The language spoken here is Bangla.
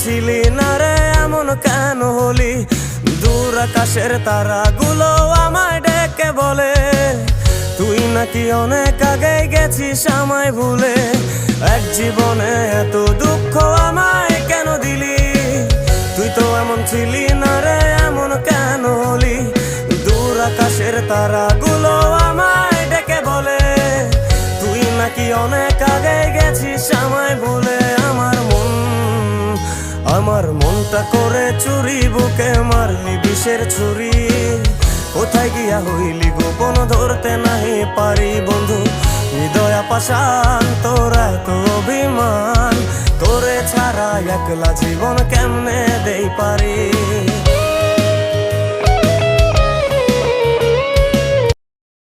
ছিলি না রে এমন কেন হলি? দূর আকাশের তারাগুলো আমায় ডেকে বলে তুই নাকি অনেক আগে গেছিস আমায় ভুলে। এক জীবনে এত দুঃখ আমায় কেন দিলি? তুই তো এমন ছিলি না রে এমন কেন হলি? দূর আকাশের তারাগুলো আমায় ডেকে বলে তুই নাকি অনেক আগে গেছিস আমায় ভুলে। আমার মনটা করে চুরি, বুকে মারলি বিষের ছুরি। কোথায় গিয়া হইলি গোপন ধরতে নাহি পারি বন্ধু। হৃদয় পাষাণ তোর এত অভিমান, তোরে ছাড়া একলা জীবন কেমনে দেই পারি।